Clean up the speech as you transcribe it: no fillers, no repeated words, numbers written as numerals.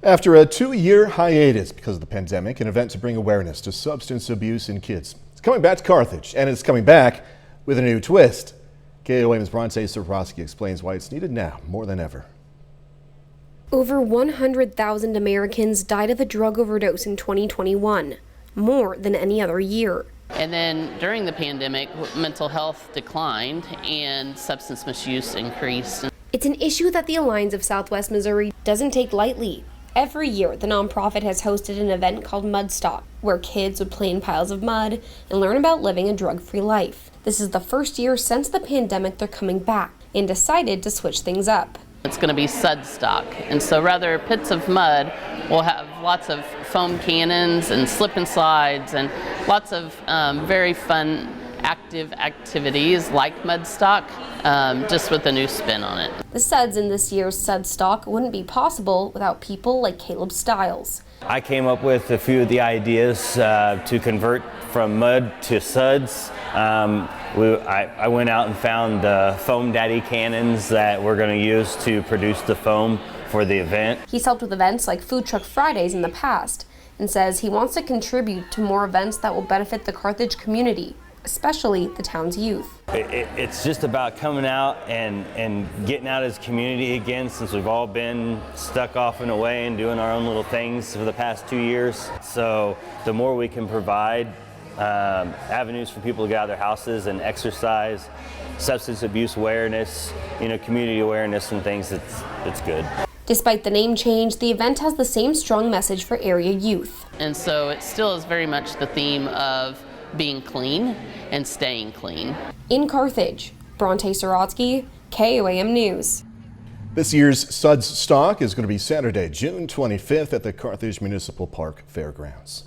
After a 2-year hiatus because of the pandemic, an event to bring awareness to substance abuse in kids. It's coming back to Carthage, and it's coming back with a new twist. KOAM's Bronte Sorosky explains why it's needed now more than ever. Over 100,000 Americans died of a drug overdose in 2021, more than any other year. And then during the pandemic, mental health declined and substance misuse increased. It's an issue that the Alliance of Southwest Missouri doesn't take lightly. Every year, the nonprofit has hosted an event called Mudstock, where kids would play in piles of mud and learn about living a drug-free life. This is the first year since the pandemic they're coming back and decided to switch things up. It's going to be Mudstock, and so rather pits of mud, we'll have lots of foam cannons and slip and slides and lots of very fun active activities like Mudstock, just with a new spin on it. The suds in this year's Mudstock wouldn't be possible without people like Caleb Stiles. I came up with a few of the ideas to convert from mud to suds. I went out and found the foam daddy cannons that we're going to use to produce the foam for the event. He's helped with events like Food Truck Fridays in the past and says he wants to contribute to more events that will benefit the Carthage community, especially the town's youth. It's just about coming out and getting out as a community again, since we've all been stuck off and away and doing our own little things for the past 2 years. So the more we can provide avenues for people to get out of their houses and exercise, substance abuse awareness, community awareness and things, it's good. Despite the name change, the event has the same strong message for area youth. And so it still is very much the theme of being clean and staying clean. In Carthage, Bronte Sorosky, KOAM News. This year's Mudstock is going to be Saturday, June 25th at the Carthage Municipal Park Fairgrounds.